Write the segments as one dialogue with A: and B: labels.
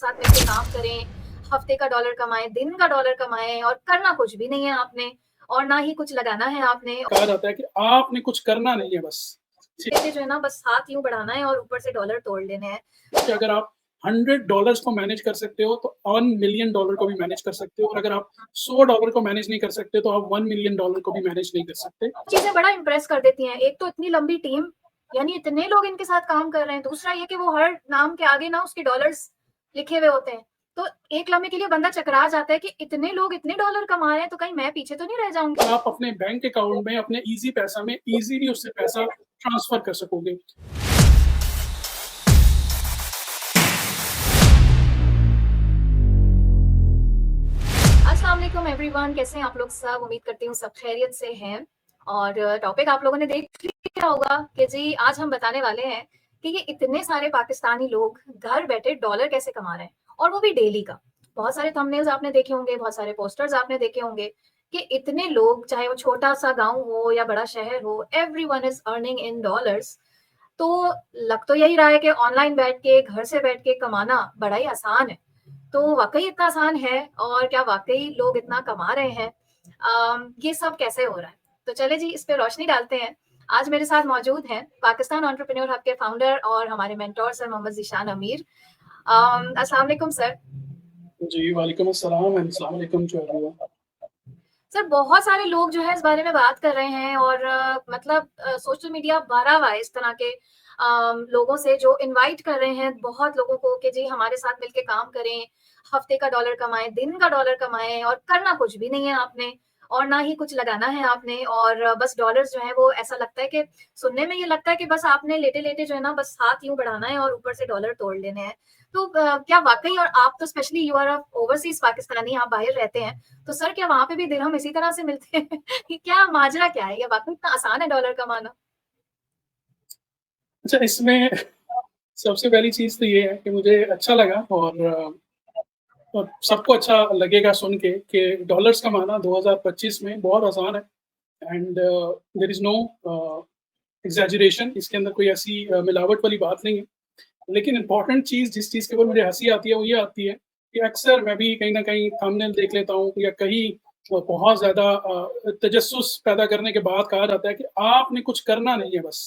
A: साथ मिलके काम करें, हफ्ते का डॉलर कमाएँ, दिन का डॉलर कमाएँ और करना कुछ भी नहीं है आपने और ना ही कुछ लगाना है आपने।
B: कहा जाता है कि आपने कुछ करना नहीं है बस।
A: लेके जो है ना बस हाथ यूँ बढ़ाना है और ऊपर से डॉलर तोड़ लेने हैं।
B: कि अगर आप $100 को मैनेज कर सकते हो, तो $1 मिलियन को भी मैनेज कर सकते हो और अगर आप $100 को मैनेज नहीं कर सकते, तो आप $1 मिलियन को भी मैनेज नहीं कर सकते।
A: चीज़ें बड़ा इम्प्रेस कर देती हैं। एक तो इतनी लंबी टीम, यानी इतने लोग इनके साथ काम कर रहे हैं। दूसरा ये कि वो हर नाम के आगे ना उसके डॉलर्स लिखे हुए होते हैं। तो एक लम्हे के लिए बंदा चकरा जाता है कि इतने लोग इतने डॉलर कमा रहे हैं, तो कहीं मैं पीछे तो नहीं रह जाऊँगी?
B: आप अपने बैंक अकाउंट में अपने ईज़ी पैसा में ईज़िली उससे पैसा ट्रांसफ़र कर सकोगे।
A: अस्सलाम वालेकुम एवरीवन, कैसे हैं आप लोग सब? उम्मीद करती हूँ सब खैरियत से हैं और टॉपिक आप लोगों ने देख लिया होगा कि जी आज हम बताने वाले हैं कि ये इतने सारे पाकिस्तानी लोग घर बैठे डॉलर कैसे कमा रहे हैं और वो भी डेली का। बहुत सारे थंबनेल्स आपने देखे होंगे, बहुत सारे पोस्टर्स आपने देखे होंगे कि इतने लोग, चाहे वो छोटा-सा गाँव हो या बड़ा शहर हो, everyone is earning in dollars. तो लग तो यही रहा है कि ऑनलाइन बैठ के, घर से बैठ के कमाना बड़ा ही आसान है। तो वाक़ई इतना आसान है और क्या वाक़ई लोग इतना कमा रहे हैं? ये सब कैसे हो रहा है? तो चलिए जी इस पे रोशनी डालते हैं। आज मेरे साथ मौजूद हैं पाकिस्तान एंटरप्रेन्योर हब के फाउंडर और हमारे मेंटर सर मोहम्मद ज़ीशान अमीर। अस्सलाम वालेकुम सर।
B: जी, वालेकुम अस्सलाम एंड अस्सलाम वालेकुम टू एवरीवन।
A: सर बहुत सारे लोग जो है इस बारे में बात कर रहे हैं और मतलब सोशल मीडिया भरा हुआ है इस तरह के लोगों से जो इनवाइट कर रहे हैं बहुत लोगों को कि जी हमारे साथ मिलके काम करें, हफ्ते का डॉलर कमाएँ, दिन का डॉलर कमाएँ और करना कुछ भी नहीं है आपने और ना ही कुछ लगाना है आपने और बस डॉलर्स जो हैं वो ऐसा लगता है कि सुनने में ये लगता है कि बस आपने लेटे-लेटे जो है ना बस हाथ यूँ बढ़ाना है और ऊपर से डॉलर तोड़ लेने हैं। तो क्या वाक़ई और आप तो specially you are a overseas Pakistani, आप बाहर रहते हैं, तो सर क्या वहाँ पे भी दिरहम इसी तरह से मिलते हैं? कि क्या माजरा क्या है? ये वाक़ई इतना आसान है डॉलर कमाना?
B: अच्छा, इसमें सबसे पहली चीज़ तो ये है कि मुझे अच्छा लगा और सबको अच्छा लगेगा सुन के कि डॉलर्स कमाना 2025 में बहुत आसान है एंड देयर इज़ नो एक्ज़ैजरेशन, इसके अंदर कोई ऐसी मिलावट वाली बात नहीं है। लेकिन इम्पोर्टेंट चीज़ जिस चीज़ के ऊपर मुझे हँसी आती है वो ये आती है कि अक्सर मैं भी कहीं न कहीं थंबनेल देख लेता हूँ या कहीं बहुत ज़्यादा तजस्सुस पैदा करने के बाद कहा जाता है कि आपने कुछ करना नहीं है बस,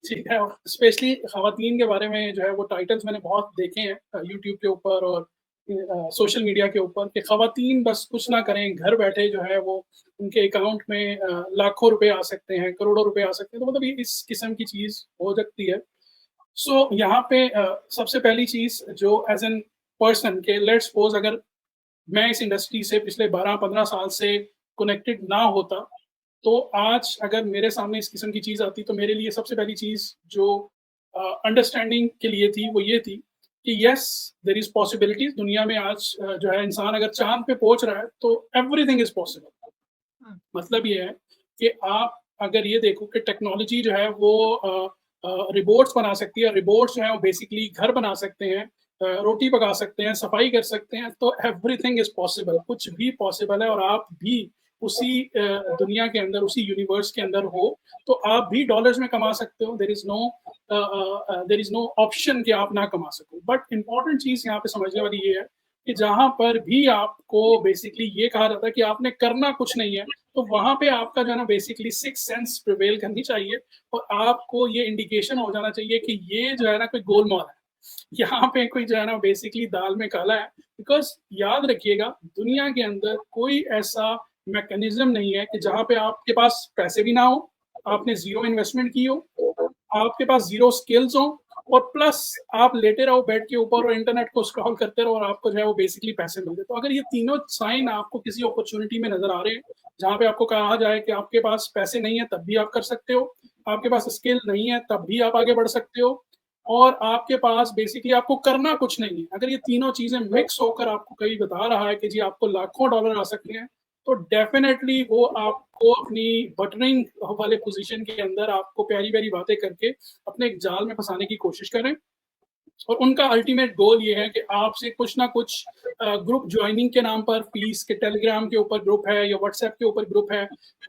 B: ठीक है? और स्पेशली ख़वातीन के बारे में जो है वो टाइटल्स मैंने बहुत देखे हैं यूट्यूब के ऊपर और सोशल मीडिया के ऊपर कि ख़वातीन बस कुछ ना करें, घर बैठे जो है वो उनके अकाउंट में लाखों रुपए आ सकते हैं, करोड़ों रुपए आ सकते हैं, तो मतलब ये इस किस्म की चीज़ हो सकती है। सो यहाँ पे सबसे पहली चीज़ जो एज़ एन पर्सन के लेट्स सपोज़ अगर मैं इस इंडस्ट्री से पिछले 12-15 साल से कनेक्टेड ना होता, तो आज अगर मेरे सामने इस किस्म की चीज़ आती, तो मेरे लिए सबसे पहली चीज़ जो अंडरस्टैंडिंग के लिए थी, वो ये थी कि येस, देयर इज़ पॉसिबिलिटीज़ दुनिया में आज जो है इंसान अगर चाँद पे पहुँच रहा है, तो एवरीथिंग इज़ पॉसिबल।
A: हुँ,
B: मतलब ये है कि आप अगर ये देखो कि टेक्नोलॉजी जो है वो रिबोट्स बना सकती है, रिबोट्स जो हैं वो बेसिकली घर बना सकते हैं, रोटी पका सकते हैं, सफाई कर सकते हैं, तो एवरीथिंग इज़ पॉसिबल, कुछ भी पॉसिबल है और आप भी उसी दुनिया के अंदर, उसी यूनिवर्स के अंदर हो, तो आप भी डॉलर्स में कमा सकते हो, देयर इज़ नो ऑप्शन कि आप ना कमा सको। बट इम्पोर्टेंट चीज़ यहाँ पे समझने वाली ये है कि जहाँ पर भी आपको बेसिकली ये कहा जाता है कि आपने करना कुछ नहीं है, तो वहाँ पे आपका जो है ना बेसिकली सिक्स्थ सेंस प्रिवेल करनी चाहिए और आपको ये इंडिकेशन हो जाना चाहिए कि ये जो है ना कोई गोलमाल है। यहाँ पे कोई जो है ना बेसिकली दाल में काला है। बिकॉज़ याद रखिएगा दुनिया के अंदर कोई ऐसा मैकेनिज़्म नहीं है कि जहाँ पे आपके पास पैसे भी ना हो, आपने ज़ीरो इन्वेस्टमेंट की हो, आपके पास ज़ीरो स्किल्स हों और प्लस आप लेटे रहो बेड के ऊपर और इंटरनेट को स्क्रॉल करते रहो और आपको जो है वो बेसिकली पैसे मिल जाए। तो अगर ये तीनों साइन आपको किसी अपॉर्च्युनिटी में नज़र आ रहे हैं, जहाँ पे आपको कहा जाए कि आपके पास पैसे नहीं है तब भी आप कर सकते हो, आपके पास स्किल नहीं है तब भी आप आगे बढ़ सकते हो और आपके पास बेसिकली आपको करना कुछ नहीं है। अगर ये तीनों चीज़ें मिक्स होकर आपको कहीं बता रहा है कि जी आपको लाखों डॉलर आ सकते हैं, तो डेफ़िनेटली वो आपको अपनी बटरिंग वाले पोज़ीशन के अंदर आपको प्यारी-प्यारी बातें करके अपने एक जाल में फँसाने की कोशिश करें और उनका अल्टीमेट गोल ये है कि आपसे कुछ ना कुछ ग्रुप जॉइनिंग के नाम पर फीस के टेलीग्राम के ऊपर ग्रुप है या व्हाट्सएप के ऊपर ग्रुप है,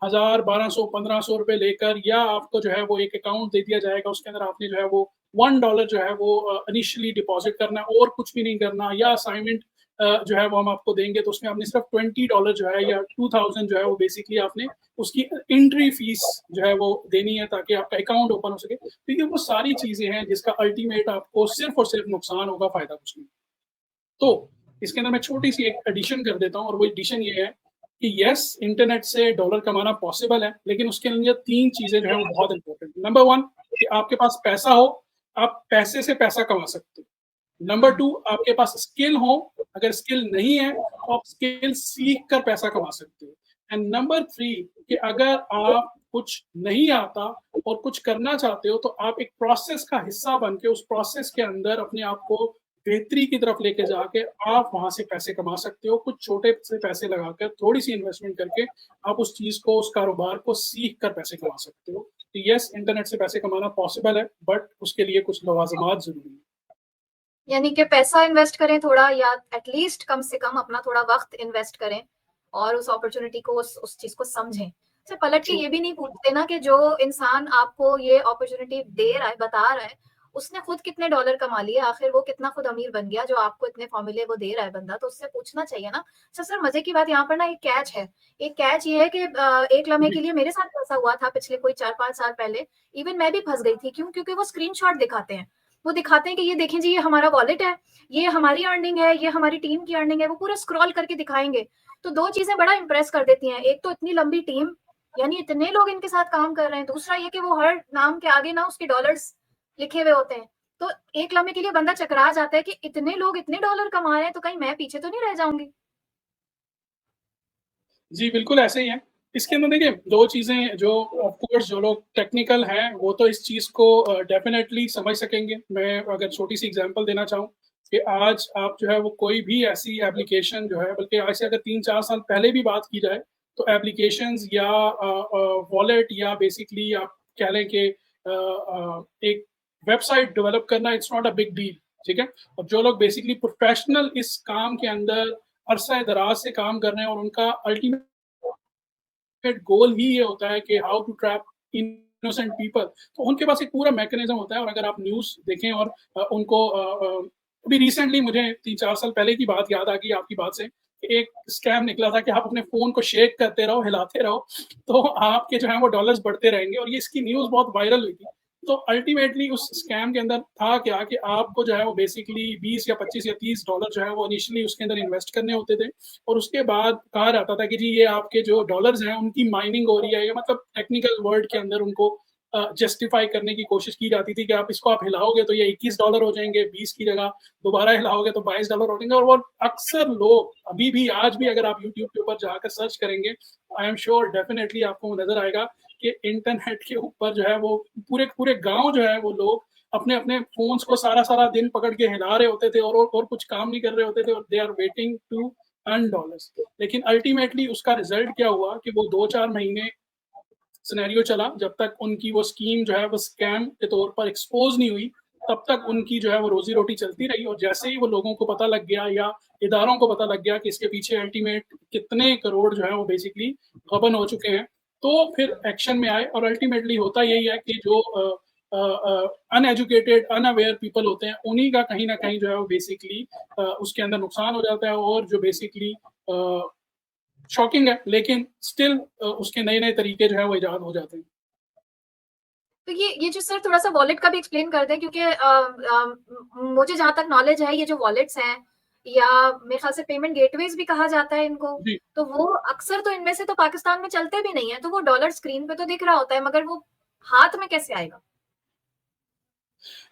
B: 1000, 1200, 1500 रुपए लेकर या आपको जो है वो एक अकाउंट दे दिया जाएगा, उसके अंदर आपने जो है वो $1 जो है वो इनिशियली डिपॉजिट करना है और कुछ भी नहीं करना, या असाइनमेंट जो है वो हम आपको देंगे तो उसमें आपने सिर्फ $20 जो है या 2000 जो है वो बेसिकली आपने उसकी एंट्री फीस जो है वो देनी है ताकि आपका अकाउंट ओपन हो सके। तो ये वो सारी चीजें हैं जिसका अल्टीमेट आपको सिर्फ और सिर्फ नुकसान होगा, फायदा कुछ नहीं। तो इसके अंदर मैं छोटी सी एक एडिशन कर देता हूँ, और वो एडिशन ये है कि यस, इंटरनेट से डॉलर कमाना पॉसिबल है, लेकिन उसके लिए 3 चीजें जो है वो बहुत इंपॉर्टेंट। नंबर 1 कि आपके पास पैसा हो, आप पैसे से पैसा कमा सकते हो। नंबर 2 आपके पास स्किल हो, अगर स्किल नहीं है तो आप स्किल सीख कर पैसा कमा सकते हो। एंड नंबर 3 कि अगर आप कुछ नहीं आता और कुछ करना चाहते हो तो आप एक प्रोसेस का हिस्सा बन के उस प्रोसेस के अंदर अपने आप को बेहतरी की तरफ लेके जाके आप वहां से पैसे कमा सकते हो। कुछ छोटे से पैसे लगाकर, थोड़ी सी इन्वेस्टमेंट करके आप उस चीज को, उस कारोबार को सीख कर पैसे कमा सकते हो। तो यस, इंटरनेट से पैसे कमाना पॉसिबल है, बट उसके लिए कुछ लवाजमात जरूरी है।
A: यानी कि पैसा इन्वेस्ट करें थोड़ा, या एटलीस्ट कम से कम अपना थोड़ा वक्त इन्वेस्ट करें और उस अपॉर्चुनिटी को, उस चीज को समझें। सिर्फ पलट के ये भी नहीं पूछते ना कि जो इंसान आपको ये अपॉर्चुनिटी दे रहा है, बता रहा है, उसने खुद कितने डॉलर कमा लिए, आखिर वो कितना खुद अमीर बन गया जो आपको इतने फॉर्मूले वो दे रहा है बंदा, तो उससे पूछना चाहिए ना। अच्छा सर, मजे की बात यहाँ पर ना एक कैच है। एक कैच ये है कि एक लम्हे के लिए मेरे साथ ऐसा हुआ था पिछले कोई 4-5 साल पहले। इवन मैं भी फंस गई थी। क्यों? क्योंकि वो स्क्रीनशॉट दिखाते हैं। वो दिखाते हैं कि ये देखें जी, ये हमारा वॉलेट है, ये हमारी अर्निंग है, ये हमारी टीम की अर्निंग है। वो पूरा स्क्रॉल करके दिखाएंगे। तो 2 चीजें बड़ा इंप्रेस कर देती हैं। एक तो इतनी लंबी टीम, यानी इतने लोग इनके साथ काम कर रहे हैं। दूसरा ये कि वो हर नाम के आगे ना उसके डॉलर्स लिखे हुए होते हैं। तो एक लम्हे के लिए बंदा चकरा जाता है कि इतने लोग इतने डॉलर कमा रहे हैं, तो कहीं मैं पीछे तो नहीं रह जाऊंगी।
B: जी, बिल्कुल ऐसे ही है। इसके अंदर देखिए 2 चीज़ें जो ऑफ कोर्स जो लोग टेक्निकल हैं, वो तो इस चीज़ को डेफ़िनेटली समझ सकेंगे। मैं अगर छोटी-सी एग्ज़ाम्पल देना चाहूँ कि आज आप जो है वो कोई भी ऐसी एप्लीकेशन जो है, बल्कि आज से अगर 3-4 साल पहले भी बात की जाए, तो एप्लीकेशंस या वॉलेट या बेसिकली आप कह लें कि एक वेबसाइट डेवलप करना it's not a big deal, ठीक है? और जो लोग बेसिकली प्रोफ़ेशनल इस काम के अंदर अरसा-ए-दराज से काम कर रहे हैं और उनका अल्टीमेट गोल ही ये होता है कि how to trap innocent people, तो उनके पास एक पूरा मैकेनिज्म होता है। और अगर आप न्यूज़ देखें और उनको अभी रिसेंटली मुझे 3-4 साल पहले की बात याद आ गई आपकी बात से, कि एक स्कैम निकला था कि आप अपने फ़ोन को शेक करते रहो, हिलाते रहो, तो आपके जो है वो डॉलर्स बढ़ते रहेंगे, और ये इसकी न्यूज़ बहुत वायरल हुई थी। तो अल्टीमेटली उस स्कैम के अंदर था क्या कि आपको जो है वो बेसिकली 20 या 25 या $30 जो है वो इनिशियली उसके अंदर इन्वेस्ट करने होते थे, और उसके बाद कहा जाता था कि जी ये आपके जो डॉलर्स हैं उनकी माइनिंग हो रही है, या मतलब टेक्निकल वर्ड के अंदर उनको जस्टिफाई करने की कोशिश की जाती थी कि आप इसको आप हिलाओगे तो ये $21 हो जाएँगे, 20 की जगह दोबारा हिलाओगे तो $22 हो जाएँगे। और वो अक्सर लोग अभी भी, आज भी अगर आप यूट्यूब के ऊपर जाकर सर्च करेंगे, आई एम श्योर डेफिनिटली आपको नज़र आएगा कि इंटरनेट के ऊपर जो है वो पूरे गाँव जो है वो लोग अपने-अपने फ़ोन्स को सारा-सारा दिन पकड़ के हिला रहे होते थे, और कुछ काम नहीं कर रहे होते थे, और they are waiting to earn dollars. लेकिन अल्टीमेटली उसका रिज़ल्ट क्या हुआ कि वो 2-4 महीने सिनेरियो चला, जब तक उनकी वो स्कीम जो है वो स्कैम के तौर पर एक्सपोज़ नहीं हुई, तब तक उनकी जो है वो रोज़ी-रोटी चलती रही। और जैसे ही वो लोगों को पता लग गया, या इदारों को पता लग गया कि इसके पीछे अल्टीमेट कितने करोड़ जो है वो बेसिकली गबन हो चुके हैं, तो फिर एक्शन में आए। और अल्टीमेटली होता यही है कि जो अनएजुकेटेड, अनअवेयर पीपल होते हैं, उन्हीं का कहीं न कहीं जो है वो बेसिकली उसके अंदर नुकसान हो जाता है, और जो बेसिकली अ, शॉकिंग है, लेकिन स्टिल उसके नए-नए तरीके जो है वो इजाद हो जाते हैं।
A: तो ये जो सर थोड़ा-सा वॉलेट का भी एक्सप्लेन कर दें, क्योंकि मुझे जहाँ तक नॉलेज है, ये जो वॉलेट्स हैं, या मेरे ख़्याल से पेमेंट गेटवेज़ भी कहा जाता है इनको,
B: जी।
A: तो वो अक्सर तो इनमें से तो पाकिस्तान में चलते भी नहीं है। तो वो डॉलर स्क्रीन पे तो दिख रहा होता है, मगर वो हाथ में कैसे आएगा?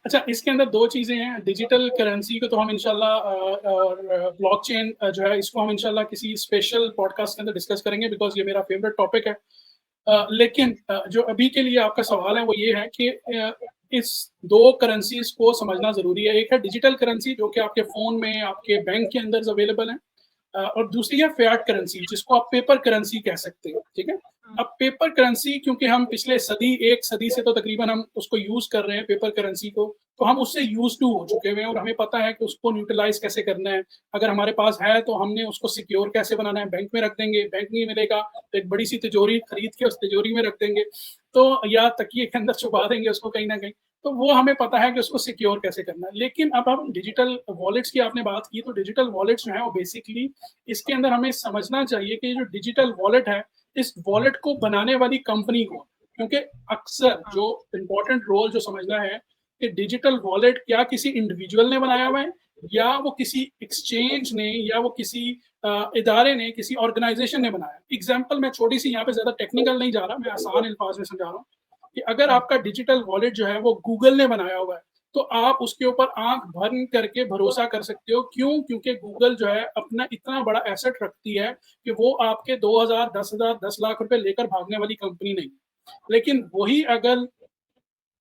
B: अच्छा, इसके अंदर 2 चीज़ें हैं। डिजिटल करेंसी को तो हम इंशाल्लाह और ब्लॉकचेन जो है इसको हम इंशाल्लाह किसी स्पेशल पॉडकास्ट के अंदर डिस्कस करेंगे, बिकॉज़ ये मेरा फ़ेवरेट टॉपिक है। लेकिन जो अभी के लिए आपका सवाल है वो ये है कि इस 2 करेंसीज़ को समझना ज़रूरी है। एक है डिजिटल करेंसी जो कि आपके फ़ोन में, आपके बैंक के अंदर अवेलेबल है। और दूसरी है फ़िएट करेंसी, जिसको आप पेपर करेंसी कह सकते हैं, ठीक है?
A: हुँ।
B: अब पेपर करेंसी, क्योंकि हम पिछले सदी, 1 सदी से तो तकरीबन हम उसको यूज़ कर रहे हैं पेपर करेंसी को, तो हम उससे यूज़्ड टू हो चुके हुए हैं, और हमें पता है कि उसको न्यूट्रलाइज़ कैसे करना है। अगर हमारे पास है तो हमने उसको सिक्योर कैसे बनाना है, बैंक में रख देंगे, बैंक नहीं मिलेगा तो एक बड़ी-सी तिजोरी खरीद के उस तिजोरी में रख देंगे, तो या तकिए के अंदर छुपा देंगे उसको कहीं न कहीं। तो वो हमें पता है कि उसको सिक्योर कैसे करना है। लेकिन अब हम डिजिटल वॉलेट्स की आपने बात की, तो डिजिटल वॉलेट्स जो हैं वो बेसिकली इसके अंदर हमें समझना चाहिए कि जो डिजिटल वॉलेट है, इस वॉलेट को बनाने वाली कंपनी कौन? क्योंकि अक्सर
A: हाँ,
B: जो इम्पोर्टेंट रोल जो समझना है कि डिजिटल वॉलेट क्या किसी इंडिविजुअल ने बनाया हुआ है या वो किसी एक्सचेंज ने या वो किसी इदारे ने, किसी ऑर्गेनाइजेशन ने बनाया। एग्जाम्पल मैं छोटी सी यहाँ पे ज़्यादा टेक्निकल नहीं जा रहा, मैं आसान अल्फाज में समझा रहा हूँ कि अगर
A: हुँ,
B: आपका डिजिटल वॉलेट जो है वो गूगल ने बनाया हुआ है, तो आप उसके ऊपर आँख बंद करके भरोसा कर सकते हो। क्यों? क्योंकि गूगल जो है अपना इतना बड़ा एसेट रखती है कि वो आपके 2000, 10,000, 10 लाख रुपए लेकर भागने वाली कंपनी नहीं। लेकिन वही अगर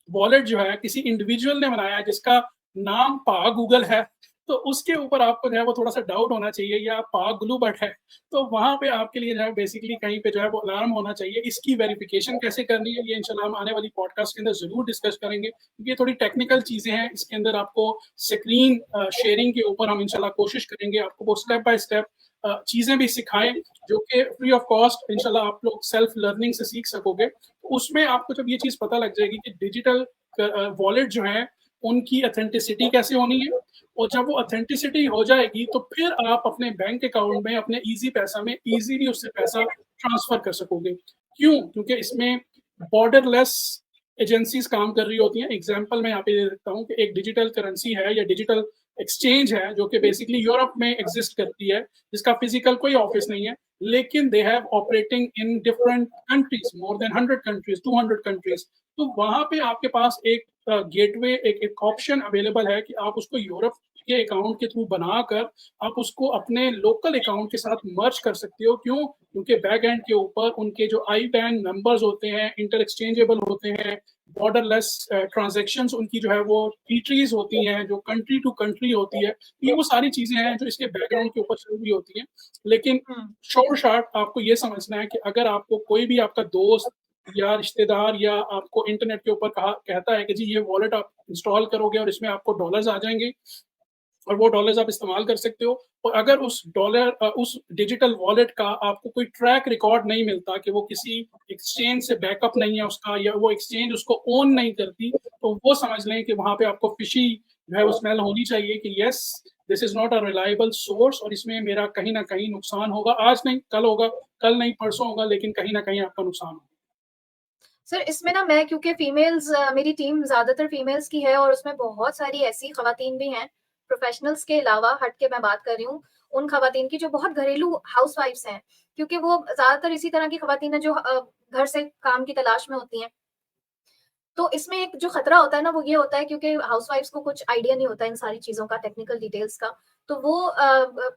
B: वॉलेट जो है किसी इंडिविजुअल ने बनाया है जिसका नाम पा गूगल है, तो उसके ऊपर आपको जो है वो थोड़ा-सा डाउट होना चाहिए या पा ग्लूबट है, तो वहाँ पे आपके लिए जो है बेसिकली कहीं पे जो है वो अलार्म होना चाहिए। इसकी वेरिफिकेशन कैसे करनी है, ये इंशाल्लाह हम आने वाली पॉडकास्ट के अंदर ज़रूर डिस्कस करेंगे, क्योंकि ये थोड़ी टेक्निकल चीज़ें हैं। इसके अंदर आपको स्क्रीन शेयरिंग के ऊपर हम इंशाल्लाह कोशिश करेंगे, आपको वो स्टेप बाय स्टेप चीज़ें भी सिखाएँ, जो कि फ्री ऑफ कॉस्ट इंशाल्लाह आप लोग सेल्फ लर्निंग से सीख सकोगे। उसमें आपको जब ये चीज़ पता लग जाएगी कि डिजिटल वॉलेट जो है उनकी ऑथेंटिसिटी कैसे होनी है, और जब वो ऑथेंटिसिटी हो जाएगी तो फिर आप अपने बैंक अकाउंट में अपने इजी पैसा में इजीली उससे पैसा ट्रांसफर कर सकोगे। क्यों? क्योंकि इसमें बॉर्डरलेस एजेंसीज काम कर रही होती हैं। एग्जाम्पल मैं यहाँ पे दे देता हूँ कि एक डिजिटल करेंसी है या डिजिटल एक्सचेंज है जो कि बेसिकली यूरोप में एग्जिस्ट करती है, जिसका फिजिकल कोई ऑफिस नहीं है, लेकिन they have operating in different countries, more than 100 countries, 200 countries. तो वहां पे आपके पास एक गेटवे, एक ऑप्शन अवेलेबल है कि आप उसको यूरोप के अकाउंट के थ्रू बनाकर आप उसको अपने लोकल अकाउंट के साथ मर्ज कर सकते हो। क्यों? क्योंकि बैक एंड के ऊपर उनके जो आई बैन नंबर्स होते हैं इंटर एक्सचेंजेबल होते हैं, बॉर्डरलेस ट्रांजेक्शन उनकी जो है वो टीट्रीज होती हैं जो कंट्री टू कंट्री होती है। ये वो सारी चीजें हैं जो इसके बैकग्राउंड के ऊपर चल रही होती हैं। लेकिन
A: हुँ,
B: शॉर्ट शॉर्ट आपको ये समझना है कि अगर आपको कोई भी आपका दोस्त या रिश्तेदार या आपको इंटरनेट के ऊपर कहा कहता है कि जी ये वॉलेट आप इंस्टॉल करोगे और इसमें आपको डॉलर्स आ जाएंगे और वो डॉलर्स आप इस्तेमाल कर सकते हो, और अगर उस डिजिटल वॉलेट का आपको कोई ट्रैक रिकॉर्ड नहीं मिलता कि वो किसी एक्सचेंज से बैकअप नहीं है उसका या वो एक्सचेंज उसको ओन नहीं करती, तो वो समझ लें कि वहाँ पे आपको फिशी जो है वो स्मेल होनी चाहिए कि yes, this is not a reliable source और इसमें मेरा कहीं न कहीं नुकसान होगा। आज नहीं, कल होगा, कल नहीं परसों होगा, लेकिन कहीं न कहीं आपका नुकसान होगा।
A: सर इसमें ना मैं क्योंकि मेरी टीम ज़्यादातर फीमेल्स की है और उसमें बहुत सारी ऐसी ख़वातीन भी हैं, प्रोफ़ेशनल्स के अलावा हट के मैं बात कर रही हूँ, उन ख़वातीन की जो बहुत घरेलू हाउसवाइफ्स हैं, क्योंकि वो ज़्यादातर इसी तरह की ख़वातीन हैं जो घर से काम की तलाश में होती हैं। तो इसमें एक जो खतरा होता है ना, वो ये होता है क्योंकि हाउसवाइफ्स को कुछ आइडिया नहीं होता इन सारी चीज़ों का, टेक्निकल डिटेल्स का। तो वो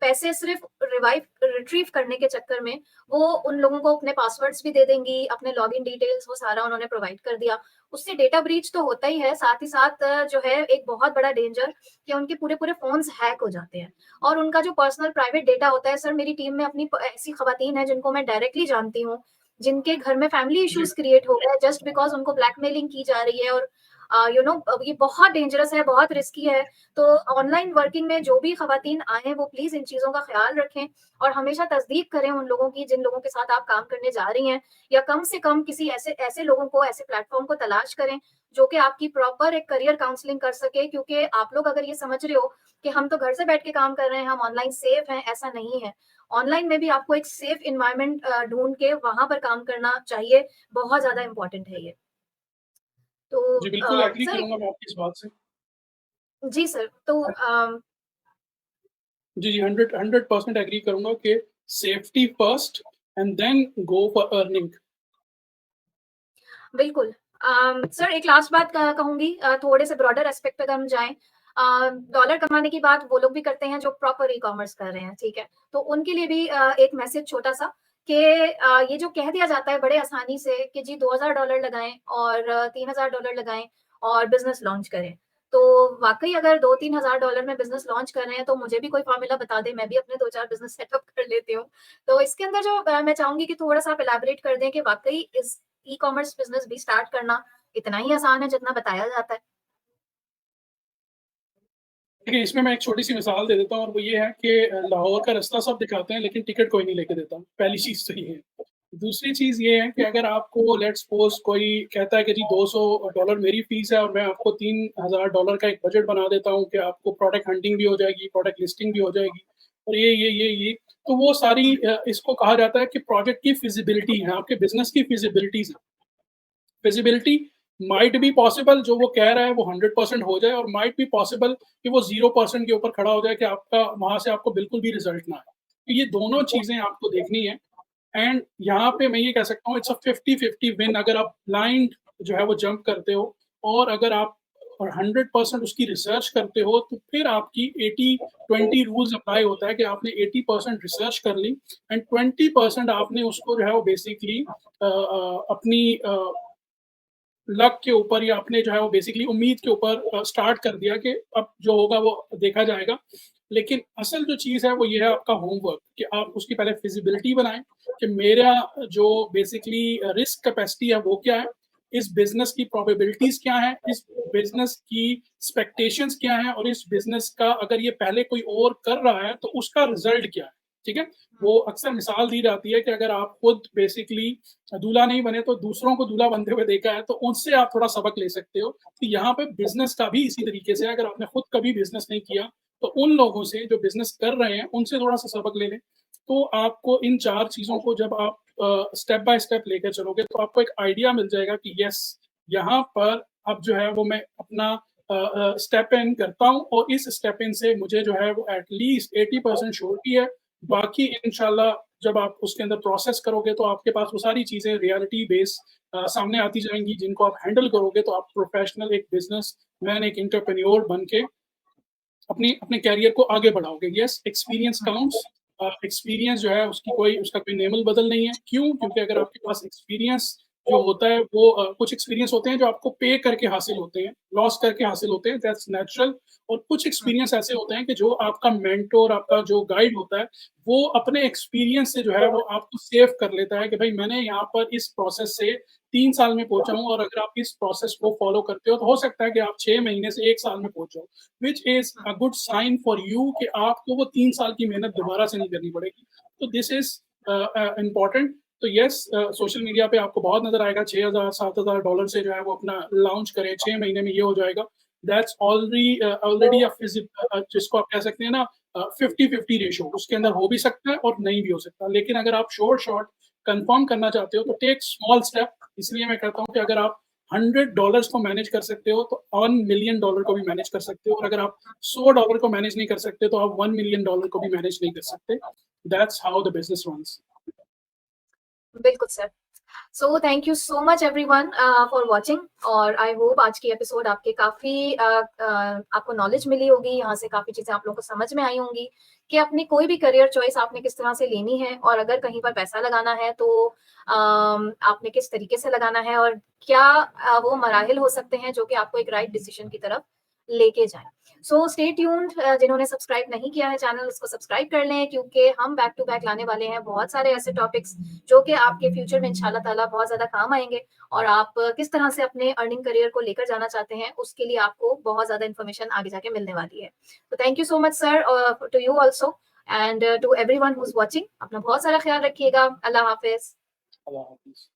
A: पैसे सिर्फ़ रिट्रीव करने के चक्कर में, वो उन लोगों को अपने पासवर्ड्स भी दे देंगी, अपने लॉगिन डिटेल्स वो सारा उन्होंने प्रोवाइड कर दिया। उससे डेटा ब्रीच तो होता ही है, साथ ही साथ जो है एक बहुत बड़ा डेंजर कि उनके पूरे-पूरे फ़ोन्स हैक हो जाते हैं। और उनका जो पर्सनल प्राइवेट डेटा होता है, सर मेरी टीम में अपनी ऐसी खवातीन हैं जिनको मैं डायरेक्टली जानती हूँ, जिनके घर में फैमिली
B: जी,
A: इश्यूज क्रिएट हो गए जस्ट बिकॉज़ उनको ब्लैकमेलिंग की जा रही है और ये बहुत डेंजरस है, बहुत रिस्की है। तो ऑनलाइन वर्किंग में जो भी खवातीन आएँ वो प्लीज़ इन चीज़ों का ख़्याल रखें और हमेशा तस्दीक करें उन लोगों की जिन लोगों के साथ आप काम करने जा रही हैं या कम से कम किसी ऐसे ऐसे लोगों को, ऐसे प्लेटफ़ॉर्म को तलाश करें, जो कि आपकी प्रॉपर एक करियर काउंसलिंग कर सके क्योंकि आप लोग अगर ये समझ रहे हो कि हम तो घर से बैठ के काम कर रहे हैं, हम ऑनलाइन सेफ हैं, ऐसा नहीं है। ऑनलाइन में भी आपको एक सेफ एनवायरनमेंट ढूँढ के वहाँ पर काम करना चाहिए, बहुत ज़्यादा इम्पोर्टेंट है ये। तो
B: जी बिल्कुल एग्री
A: सर
B: करूँगा मैं आपकी इस बात से।
A: जी सर, तो
B: जी, जी, 100% एग्री करूँगा कि safety first and then go for earning.
A: बिल्कुल। सर एक लास्ट बात कहूँगी थोड़े से ब्रॉडर एस्पेक्ट पे अगर हम जाएँ डॉलर कमाने की बात वो लोग भी करते हैं जो प्रॉपर ई-कॉमर्स कर रहे हैं, ठीक है? तो उनके लिए भी एक मैसेज छोटा-सा कि ये जो कह दिया जाता है बड़े आसानी से कि जी $2000 लगाएँ और $3000 लगाएँ और बिज़नेस लॉन्च करें। तो वाक़ई अगर 2-3 हज़ार डॉलर में बिज़नेस लॉन्च कर रहे हैं तो मुझे भी कोई फ़ॉर्मूला बता दें, मैं भी अपने 2-4 बिज़नेस सेटअप कर लेती हूँ। तो इसके अंदर जो मैं चाहूँगी कि थोड़ा-सा आप इलैबोरेट कर दें कि वाक़ई इस ई-कॉमर्स बिज़नेस भी स्टार्ट करना इतना ही आसान है जितना बताया जाता है।
B: देखिए, इसमें मैं एक छोटी-सी मिसाल दे देता हूँ और वो ये है कि लाहौर का रास्ता सब दिखाते हैं लेकिन टिकट कोई नहीं लेके देता। पहली चीज़ तो ये है। दूसरी चीज़ ये है कि अगर आपको लेट्स सपोज़ कोई कहता है कि जी $200 मेरी फ़ीस है और मैं आपको $3000 का एक बजट बना देता हूँ कि आपको प्रोडक्ट हंटिंग भी हो जाएगी, प्रोडक्ट लिस्टिंग भी हो जाएगी और ये, तो वो सारी इसको कहा जाता है कि प्रोजेक्ट की फ़िज़िबिलिटी है, आपके बिज़नेस की फ़िज़िबिलिटीज़ है। फिजिबिलिटी माइट बी पॉसिबल जो वो कह रहा है वो 100% हो जाए और माइट बी पॉसिबल कि वो 0% के ऊपर खड़ा हो जाए कि आपका वहाँ से आपको बिल्कुल भी रिज़ल्ट ना आए। तो ये दोनों चीज़ें आपको देखनी है एंड यहाँ पे मैं ये कह सकता हूँ इट्स अ 50-50 विन अगर आप ब्लाइंड जो है वो जंप करते हो और अगर आप और 100% उसकी रिसर्च करते हो तो फिर आपकी 80-20 रूल्स अप्लाई होता है कि आपने 80% रिसर्च कर ली एंड 20% आपने उसको जो है वो बेसिकली अपनी लक के ऊपर या अपने जो है वो बेसिकली उम्मीद के ऊपर स्टार्ट कर दिया कि अब जो होगा वो देखा जाएगा। लेकिन असल जो चीज़ है वो ये है आपका होमवर्क कि आप उसकी पहले फिज़िबिलिटी बनाएँ कि मेरा जो बेसिकली रिस्क कैपेसिटी है वो क्या है? इस बिज़नेस की प्रोबेबिलिटीज़ क्या हैं? इस बिज़नेस की एक्सपेक्टेशंस क्या हैं? और इस बिज़नेस का अगर ये पहले कोई और कर रहा है तो उसका रिज़ल्ट क्या है? ठीक है? वो अक्सर मिसाल दी जाती है कि अगर आप खुद बेसिकली दूल्हा नहीं बने तो दूसरों को दूल्हा बनते हुए देखा है तो उनसे आप थोड़ा सबक ले सकते हो। तो यहाँ पे बिज़नेस का भी इसी तरीके से है, अगर आपने खुद कभी बिज़नेस नहीं किया, तो उन लोगों से जो बिज़नेस कर रहे हैं, उनसे थोड़ा-सा सबक ले लें। तो आपको इन 4 चीज़ों को जब आप स्टेप बाय स्टेप लेकर चलोगे तो आपको एक आइडिया मिल जाएगा कि यस, यहाँ पर अब जो है वो मैं अपना स्टेप इन करता हूँ और इस स्टेप इन से मुझे जो है वो एट लीस्ट 80% श्योरिटी है। बाकी इंशाल्लाह जब आप उसके अंदर प्रोसेस करोगे तो आपके पास वो सारी चीज़ें रियलिटी बेस सामने आती जाएँगी जिनको आप हैंडल करोगे तो आप प्रोफेशनल एक बिज़नेसमैन, एक एंटरप्रेन्योर बन के अपनी अपने करियर को आगे बढ़ाओगे। येस, एक्सपीरियंस काउंट्स एक्सपीरियंस जो है उसका कोई नेमल बदल नहीं है। क्यों? क्योंकि अगर आपके पास एक्सपीरियंस जो होता है वो कुछ एक्सपीरियंस होते हैं जो आपको पे करके हासिल होते हैं, लॉस करके हासिल होते हैं, दैट्स नेचुरल और कुछ एक्सपीरियंस ऐसे होते हैं कि जो आपका मेंटर, आपका जो गाइड होता है, वो अपने एक्सपीरियंस से जो है वो आपको सेव कर लेता है कि भाई मैंने यहाँ पर इस प्रोसेस से 3 साल में पहुँचा हूँ और अगर आप इस प्रोसेस को फॉलो करते हो तो हो सकता है कि आप 6 महीने से 1 साल में पहुँच जाओ। Which is a good sign for you कि आपको वो 3 साल की मेहनत दोबारा से नहीं करनी पड़ेगी। तो दिस इज़ इम्पोर्टेंट। तो येस सोशल मीडिया पे आपको बहुत नज़र आएगा $6000-7000 से जो है वो अपना लॉन्च करें, 6 महीने में ये हो जाएगा। दैट्स ऑलरेडी जिसको आप कह सकते हैं ना 50-50 रेशियो उसके अंदर हो भी सकता है और नहीं भी हो सकता। लेकिन अगर आप शॉर्ट कन्फर्म करना चाहते हो तो टेक स्मॉल स्टेप इसलिए मैं कहता हूँ कि अगर आप $100 को मैनेज कर सकते हो तो $1 मिलियन को भी मैनेज कर सकते हो और अगर आप $100 को मैनेज नहीं कर सकते तो आप $1 मिलियन को भी मैनेज नहीं कर सकते। That's how the business runs.
A: बिल्कुल sir. So thank you so much everyone for watching और आई होप आज की एपिसोड आपके काफ़ी आपको नॉलेज मिली होगी, यहाँ से काफ़ी चीज़ें आप लोगों को समझ में आई होंगी कि अपनी कोई भी करियर चॉइस आपने किस तरह से लेनी है और अगर कहीं पर पैसा लगाना है तो आपने किस तरीके से लगाना है और क्या वो मराहिल हो सकते हैं जो कि आपको एक राइट डिसीजन की तरफ लेके जाएँ। सो स्टे ट्यून्ड जिन्होंने सब्सक्राइब नहीं किया है चैनल उसको सब्सक्राइब कर लें क्योंकि हम बैक टू बैक लाने वाले हैं बहुत सारे ऐसे टॉपिक्स जो कि आपके फ्यूचर में इंशाल्लाह ताला बहुत ज़्यादा काम आएँगे और आप किस तरह से अपने अर्निंग करियर को लेकर जाना चाहते हैं, उसके लिए आपको बहुत ज़्यादा इन्फॉर्मेशन आगे जाके मिलने वाली है। तो thank you so much sir to you also and to everyone who is watching अपना बहुत सारा ख्याल रखिएगा। अल्लाह हाफ़िज़।
B: अल्लाह हाफ़िज़।